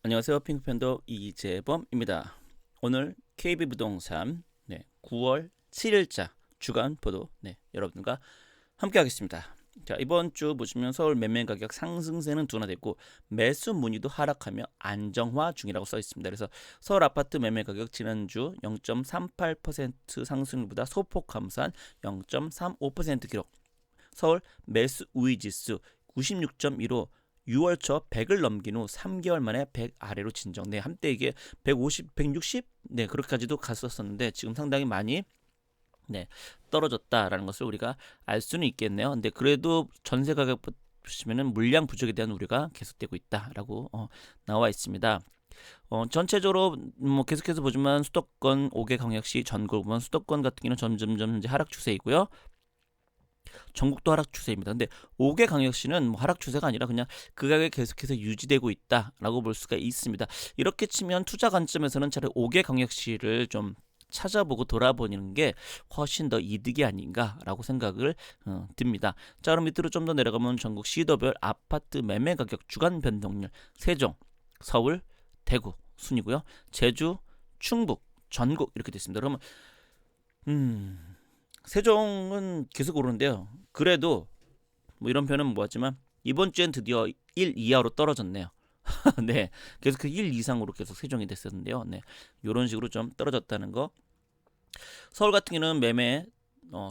안녕하세요. 핑크팬더 이재범입니다. 오늘 KB부동산 9월 7일자 주간 보도 여러분과 함께 하겠습니다. 자, 이번 주 보시면 서울 매매 가격 상승세는 둔화됐고 매수 문의도 하락하며 안정화 중이라고 써 있습니다. 그래서 서울 아파트 매매 가격 지난주 0.38% 상승률보다 소폭 감소한 0.35% 기록. 서울 매수 우위 지수 96.15 6월 초 100을 넘긴 후 3개월 만에 100 아래로 진정. 한때 이게 150, 160 그렇게까지도 갔었었는데 지금 상당히 많이 떨어졌다라는 것을 우리가 알 수는 있겠네요. 근데 그래도 전세 가격 보시면은 물량 부족에 대한 우려가 계속되고 있다라고 나와 있습니다. 전체적으로 계속해서 보지만 수도권 5개 광역시 전국을 보면 수도권 같은 경우는 점점점 현재 하락 추세이고요. 전국도 하락 추세입니다. 근데 5개 광역시는 하락 추세가 아니라 그냥 그 가격이 계속해서 유지되고 있다라고 볼 수가 있습니다. 이렇게 치면 투자 관점에서는 차라리 5개 광역시를 좀 찾아보고 돌아보는 게 훨씬 더 이득이 아닌가라고 생각을 듭니다. 자, 그럼 밑으로 좀 더 내려가면 전국 시도별 아파트 매매 가격 주간 변동률 세종, 서울, 대구 순이고요. 제주, 충북, 전국 이렇게 됐습니다. 그러면 세종은 계속 오르는데요. 그래도 이런 표현은 뭐였지만 이번 주엔 드디어 1 이하로 떨어졌네요. 네, 계속 그 1 이상으로 계속 세종이 됐었는데요. 이런 식으로 좀 떨어졌다는 거. 서울 같은 경우는 매매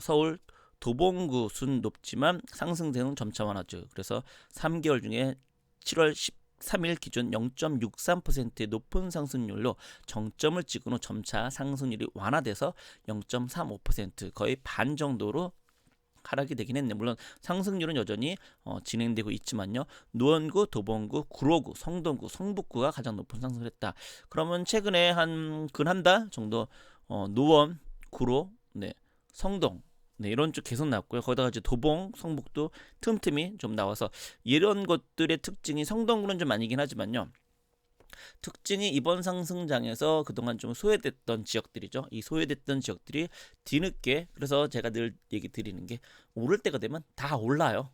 서울 도봉구 순 높지만 상승세는 점차 완화죠. 그래서 3개월 중에 7월 13일 기준 0.63%의 높은 상승률로 정점을 찍은 후 점차 상승률이 완화돼서 0.35% 거의 반 정도로 하락이 되긴 했네. 물론 상승률은 여전히 진행되고 있지만요. 노원구, 도봉구, 구로구, 성동구, 성북구가 가장 높은 상승을 했다. 그러면 최근에 한 달 정도 노원, 구로, 성동 이런 쪽 계속 나왔고요. 거기다가 이제 도봉, 성북도 틈틈이 좀 나와서 이런 것들의 특징이 성동구는 좀 아니긴 하지만요. 특징이 이번 상승장에서 그동안 좀 소외됐던 지역들이죠. 이 소외됐던 지역들이 뒤늦게, 그래서 제가 늘 얘기 드리는 게 오를 때가 되면 다 올라요.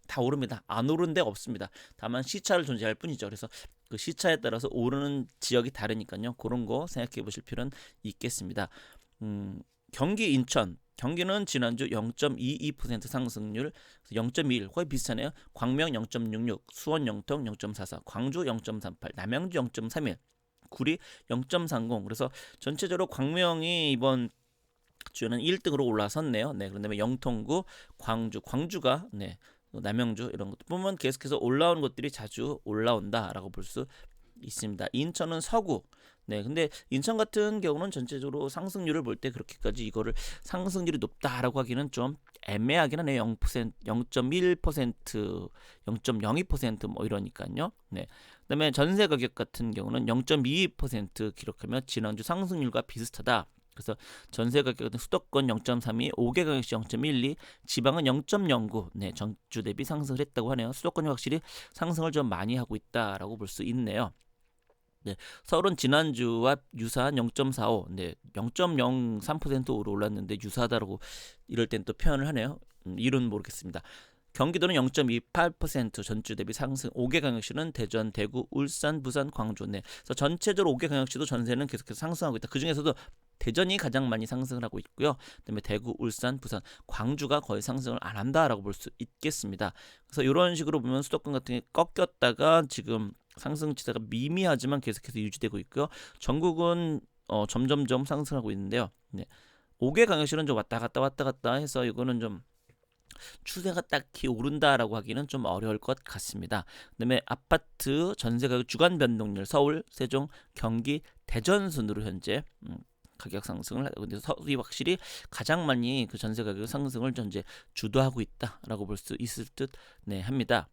다 오릅니다. 안 오른 데 없습니다. 다만 시차를 존재할 뿐이죠. 그래서 그 시차에 따라서 오르는 지역이 다르니까요. 그런 거 생각해 보실 필요는 있겠습니다. 경기 인천 경기는 지난주 0.22% 상승률 0.21 거의 비슷하네요. 광명 0.66 수원 영통 0.44 광주 0.38 남양주 0.31 구리 0.30 그래서 전체적으로 광명이 이번 주에는 1등으로 올라섰네요. 그런데 영통구 광주가 남양주 이런 것도 보면 계속해서 올라오는 것들이 자주 올라온다라고 볼 수 있습니다. 인천은 서구. 근데 인천 같은 경우는 전체적으로 상승률을 볼 때 그렇게까지 이거를 상승률이 높다라고 하기는 좀 애매하긴 하네요. 0%, 0.1%, 0.02% 이러니까요. 그다음에 전세 가격 같은 경우는 0.22% 기록하며 지난주 상승률과 비슷하다. 그래서 전세 가격은 수도권 0.32, 5개 광역시 0.12, 지방은 0.09. 전주 대비 상승을 했다고 하네요. 수도권이 확실히 상승을 좀 많이 하고 있다라고 볼 수 있네요. 서울은 지난주와 유사한 0.45, 0.03%로 올랐는데 유사하다라고 이럴 땐 또 표현을 하네요. 이유는 모르겠습니다. 경기도는 0.28% 전주 대비 상승. 5개 광역시는 대전, 대구, 울산, 부산, 광주. 그래서 전체적으로 5개 광역시도 전세는 계속해서 상승하고 있다. 그 중에서도 대전이 가장 많이 상승을 하고 있고요. 그다음에 대구, 울산, 부산, 광주가 거의 상승을 안 한다라고 볼 수 있겠습니다. 그래서 이런 식으로 보면 수도권 같은 게 꺾였다가 지금 상승 추세가 미미하지만 계속해서 유지되고 있고요. 전국은 점점점 상승하고 있는데요. 5개 광역시는 좀 왔다 갔다 해서 이거는 좀 추세가 딱히 오른다라고 하기는 좀 어려울 것 같습니다. 그다음에 아파트 전세 가격 주간 변동률 서울, 세종, 경기, 대전 순으로 현재 가격 상승을 하고 있는데 서울이 확실히 가장 많이 그 전세 가격 상승을 현재 주도하고 있다라고 볼 수 있을 듯 합니다.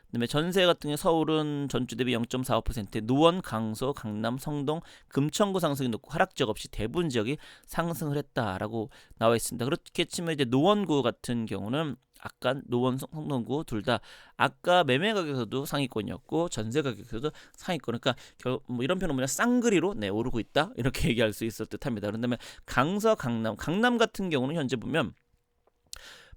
그다음에 전세 같은 경우 서울은 전주 대비 0.45%, 노원, 강서, 강남, 성동, 금천구 상승이 높고 하락 지역 없이 대부분 지역이 상승을 했다라고 나와 있습니다. 그렇게 치면 이제 노원구 같은 경우는 아까 노원, 성동구 둘 다 아까 매매 가격에서도 상위권이었고 전세 가격에서도 상위권. 그러니까 이런 표현은 뭐냐 쌍그리로 오르고 있다 이렇게 얘기할 수 있을 듯합니다. 그다음에 강서, 강남 같은 경우는 현재 보면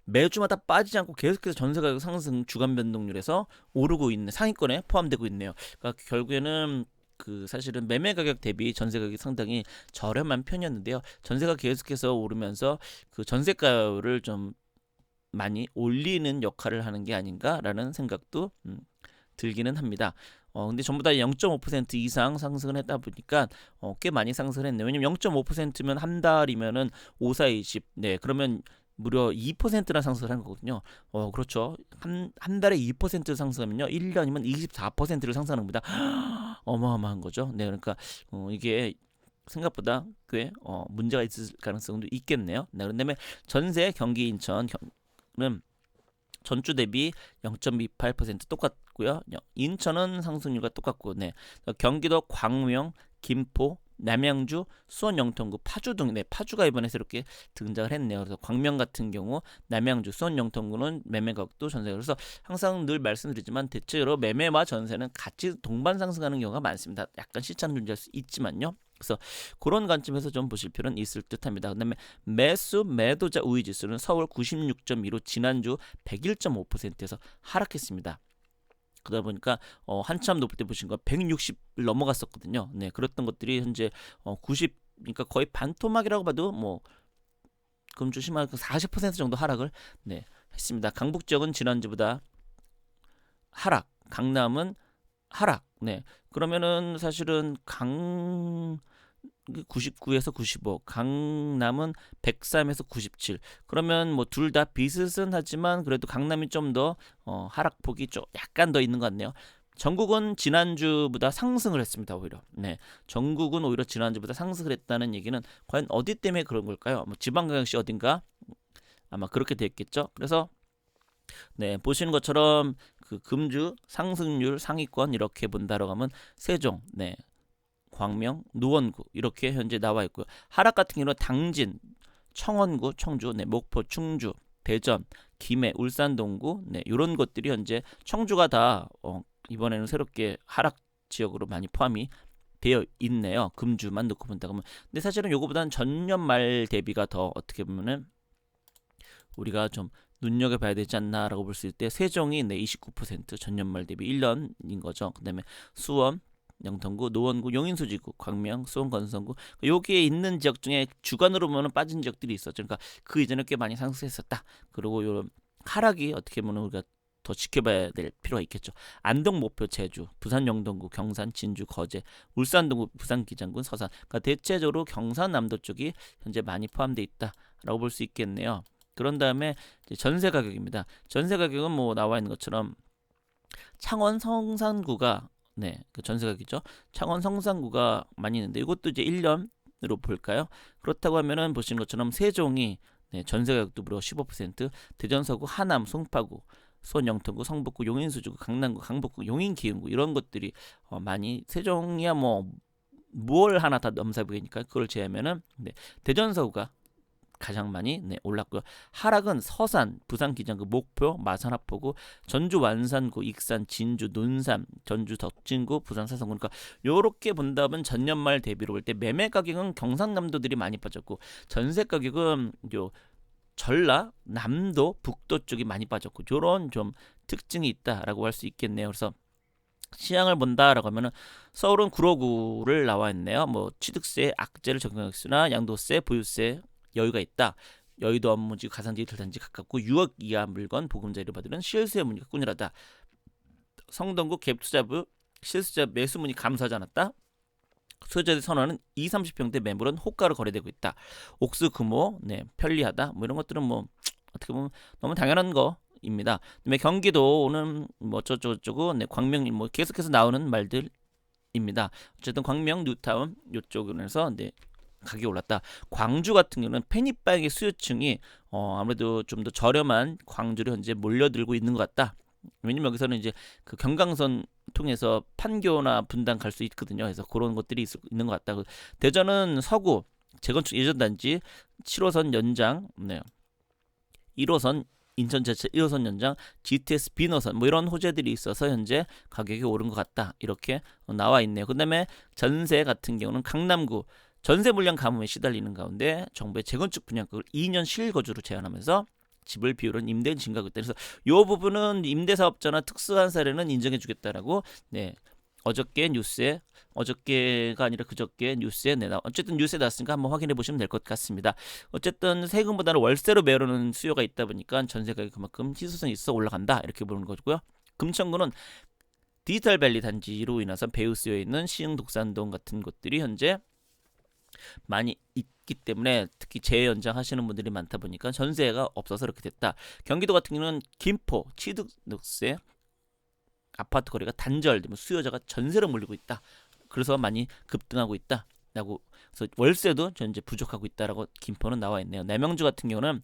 매주마다 빠지지 않고 계속해서 전세 가격 상승 주간 변동률에서 오르고 있는 상위권에 포함되고 있네요. 그러니까 결국에는 그 사실은 매매 가격 대비 전세 가격이 상당히 저렴한 편이었는데요. 전세가 계속해서 오르면서 그 전세가를 좀 많이 올리는 역할을 하는 게 아닌가라는 생각도 들기는 합니다. 근데 전부 다 0.5% 이상 상승을 했다 보니까 꽤 많이 상승을 했네요. 왜냐면 0.5%면 한 달이면은 5, 4, 20. 네, 그러면 무려 2%나 상승을 한 거거든요. 그렇죠. 한 달에 2% 상승하면요. 1년이면 24%를 상승하는 겁니다. 어마어마한 거죠. 네, 그러니까 이게 생각보다 꽤 문제가 있을 가능성도 있겠네요. 네, 그런데 전세 경기 인천은 전주 대비 0.28% 똑같고요. 인천은 상승률과 똑같고, 네. 경기도 광명, 김포, 남양주, 수원, 영통구, 파주 등, 네, 파주가 이번에 새롭게 등장을 했네요. 그래서 광명 같은 경우, 남양주, 수원, 영통구는 매매 가격도 전세가 그래서 항상 늘 말씀드리지만 대체로 매매와 전세는 같이 동반 상승하는 경우가 많습니다. 약간 시차는 존재할 수 있지만요. 그래서 그런 관점에서 좀 보실 필요는 있을 듯합니다. 그다음에 매수 매도자 우위 지수는 서울 96.2로 지난주 101.5%에서 하락했습니다. 그러다 보니까 한참 높을 때 보신 거 160을 넘어갔었거든요. 네, 그랬던 것들이 현재 90, 그러니까 거의 반토막이라고 봐도 뭐 금주 심하게 40% 정도 하락을 네, 했습니다. 강북 지역은 지난주보다 하락, 강남은 하락. 네, 그러면은 사실은 99에서 95, 강남은 103에서 97. 그러면 뭐 둘 다 비슷은 하지만 그래도 강남이 좀 더 하락폭이 좀 약간 더 있는 것 같네요. 전국은 지난주보다 상승을 했습니다. 오히려. 네, 전국은 오히려 지난주보다 상승을 했다는 얘기는 과연 어디 때문에 그런 걸까요? 뭐 지방광역시 어딘가 아마 그렇게 됐겠죠. 그래서 네, 보시는 것처럼 그 금주 상승률 상위권 이렇게 본다라고 하면 세종, 네, 광명, 노원구 이렇게 현재 나와 있고요. 하락 같은 경우는 당진, 청원구, 청주, 네, 목포, 충주, 대전, 김해, 울산 동구, 네, 이런 것들이 현재 청주가 다 이번에는 새롭게 하락 지역으로 많이 포함이 되어 있네요. 금주만 놓고 본다 그러면. 근데 사실은 요거보다는 전년 말 대비가 더 어떻게 보면은 우리가 좀 눈여겨봐야 되지 않나라고 볼 수 있을 때 세종이 네 29% 전년 말 대비 1년인 거죠. 그다음에 수원, 영통구, 노원구, 용인수지구, 광명, 수원, 건성구 여기에 있는 지역 중에 주간으로 보면 빠진 지역들이 있었죠. 그러니까 그 이전에 꽤 많이 상승했었다. 그리고 요 하락이 어떻게 보면 우리가 더 지켜봐야 될 필요가 있겠죠. 안동, 목표, 제주, 부산, 영동구, 경산, 진주, 거제, 울산 동구, 부산, 기장군, 서산. 그러니까 대체적으로 경상남도 쪽이 현재 많이 포함되어 있다라고 볼 수 있겠네요. 그런 다음에 이제 전세 가격입니다. 전세 가격은 뭐 나와 있는 것처럼 창원 성산구가 네, 그 전세 가격이죠. 창원 성산구가 많이 있는데 이것도 이제 1년으로 볼까요? 그렇다고 하면은 보신 것처럼 세종이 네, 전세 가격도 무려 15%, 대전 서구, 하남, 송파구, 수원, 영통구, 성북구, 용인수지구, 강남구, 강북구, 용인, 기흥구 이런 것들이 많이 세종이야 뭐 뭘 하나 다 넘사벽이니까 그걸 제하면은 네, 대전 서구가 가장 많이 네, 올랐고요. 하락은 서산, 부산 기장구, 목표, 마산 합포구, 전주 완산구, 익산, 진주, 논산, 전주 덕진구, 부산 사성구. 그러니까 요렇게 본다면 전년 말 대비로 볼 때 매매 가격은 경상남도들이 많이 빠졌고 전세 가격은 요 전라, 남도, 북도 쪽이 많이 빠졌고 요런 좀 특징이 있다라고 할 수 있겠네요. 그래서 시향을 본다라고 하면은 서울은 구로구를 나와 있네요. 뭐 취득세, 악재를 적용했으나 양도세, 보유세 여유가 있다. 여의도 업무지, 가산지, 들단지 가깝고 6억 이하 물건 보금자리를 받으면 실수의 문의가 꾸준하다. 성동구 갭투자부 실수자 매수 문의 감소하지 않았다. 소유자들 선호하는 2, 30평대 매물은 호가로 거래되고 있다. 옥수 금호 네, 편리하다. 뭐 이런 것들은 뭐 어떻게 보면 너무 당연한 거입니다. 그다음에 경기도는 뭐 어쩌고저쩌고 네, 광명 뭐 계속해서 나오는 말들입니다. 어쨌든 광명 뉴타운 이쪽에서 네, 가격이 올랐다. 광주 같은 경우는 페니바의 수요층이 아무래도 좀 더 저렴한 광주로 현재 몰려들고 있는 것 같다. 왜냐면 여기서는 이제 그 경강선 통해서 판교나 분당 갈 수 있거든요. 그래서 그런 것들이 있는 것 같다. 대전은 서구 재건축 예전 단지 7호선 연장, 네. 1호선 인천제철 1호선 연장, GTS 비노선 뭐 이런 호재들이 있어서 현재 가격이 오른 것 같다. 이렇게 나와 있네요. 그다음에 전세 같은 경우는 강남구 전세 물량 가뭄에 시달리는 가운데 정부의 재건축 분양가를 2년 실거주로 제한하면서 집을 비우는 임대 증가하고 있다. 그래서 이 부분은 임대사업자나 특수한 사례는 인정해주겠다라고 네 어저께 뉴스에 어저께가 아니라 그저께 뉴스에 어쨌든 뉴스에 나왔으니까 한번 확인해 보시면 될 것 같습니다. 어쨌든 세금보다는 월세로 매로는 수요가 있다 보니까 전세 가격이 그만큼 희소성이 있어 올라간다 이렇게 보는 거고요. 금천구는 디지털밸리 단지로 인해서 배후 쓰여 있는 시흥 독산동 같은 곳들이 현재 많이 있기 때문에 특히 재연장 하시는 분들이 많다 보니까 전세가 없어서 그렇게 됐다. 경기도 같은 경우는 김포, 취득세 아파트 거래가 단절되면 수요자가 전세로 몰리고 있다. 그래서 많이 급등하고 있다라고. 그래서 월세도 현재 부족하고 있다라고 김포는 나와 있네요. 남양주 같은 경우는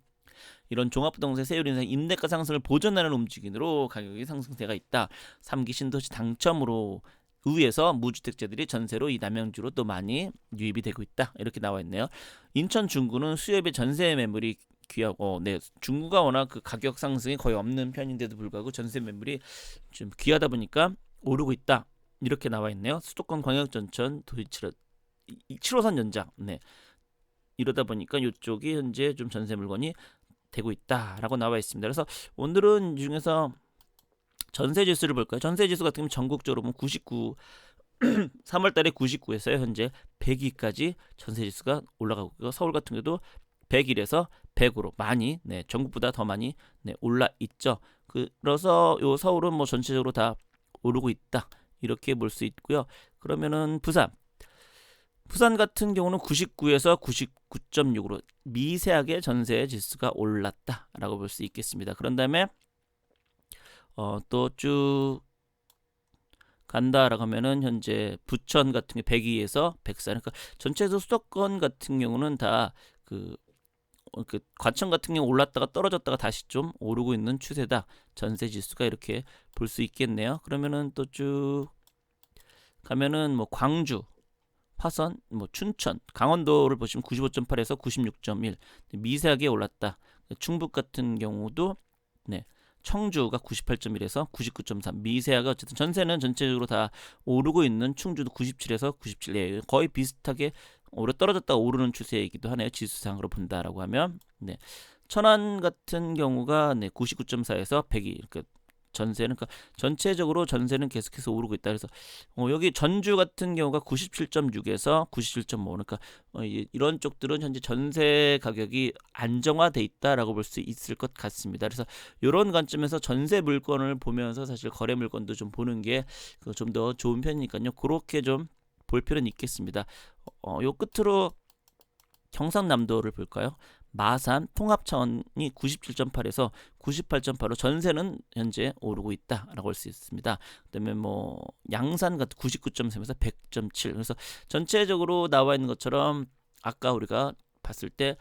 이런 종합부동산 세율 인상 임대가 상승을 보전하는 움직임으로 가격이 상승세가 있다. 3기 신도시 당첨으로 의해서 무주택자들이 전세로 이 남양주로 또 많이 유입이 되고 있다. 이렇게 나와 있네요. 인천 중구는 수요비 전세 매물이 귀하고 네 중구가 워낙 그 가격 상승이 거의 없는 편인데도 불구하고 전세 매물이 좀 귀하다 보니까 오르고 있다. 이렇게 나와 있네요. 수도권 광역전천 도시철 7호선 연장 네 이러다 보니까 이쪽이 현재 좀 전세 물건이 되고 있다라고 나와 있습니다. 그래서 오늘은 이 중에서 전세 지수를 볼까요? 전세 지수 같은 경우는 전국적으로 보면 99 3월 달에 99에서요. 현재 102까지 전세 지수가 올라가고 있고 서울 같은 경우도 101에서 100으로 많이 네, 전국보다 더 많이 네, 올라 있죠. 그래서 요 서울은 뭐 전체적으로 다 오르고 있다. 이렇게 볼 수 있고요. 그러면은 부산 같은 경우는 99에서 99.6으로 미세하게 전세 지수가 올랐다라고 볼 수 있겠습니다. 그런 다음에 또 쭉 간다라고 하면은 현재 부천 같은 경우 102에서 104. 그러니까 전체에서 수도권 같은 경우는 다 그 과천 같은 경우 올랐다가 떨어졌다가 다시 좀 오르고 있는 추세다. 전세 지수가 이렇게 볼 수 있겠네요. 그러면은 또 쭉 가면은 뭐 광주, 화성, 뭐 춘천, 강원도를 보시면 95.8에서 96.1 미세하게 올랐다. 충북 같은 경우도 네. 청주가 98.1에서 99.3 미세하게 어쨌든 전세는 전체적으로 다 오르고 있는 충주도 97에서 97 예, 거의 비슷하게 오르 떨어졌다가 오르는 추세이기도 하네요. 지수상으로 본다라고 하면 네. 천안 같은 경우가 네, 99.4에서 102 그러니까 전세는 그러니까 전체적으로 전세는 계속해서 오르고 있다. 그래서 여기 전주 같은 경우가 97.6에서 97.5 그러니까 이런 쪽들은 현재 전세 가격이 안정화돼 있다라고 볼 수 있을 것 같습니다. 그래서 이런 관점에서 전세 물건을 보면서 사실 거래 물건도 좀 보는 게 좀 더 좋은 편이니까요. 그렇게 좀 볼 필요는 있겠습니다. 요 끝으로 경상남도를 볼까요? 마산 통합차원이 97.8에서 98.8로 전세는 현재 오르고 있다라고 할 수 있습니다. 그다음에 뭐 양산 같은 99.3에서 100.7. 그래서 전체적으로 나와 있는 것처럼 아까 우리가 봤을 때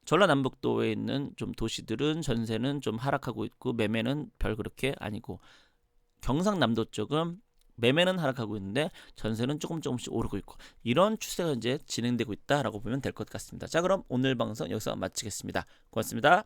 전라남북도에 있는 좀 도시들은 전세는 좀 하락하고 있고 매매는 별 그렇게 아니고 경상남도 쪽은 매매는 하락하고 있는데 전세는 조금씩 오르고 있고 이런 추세가 이제 진행되고 있다라고 보면 될 것 같습니다. 자, 그럼 오늘 방송 여기서 마치겠습니다. 고맙습니다.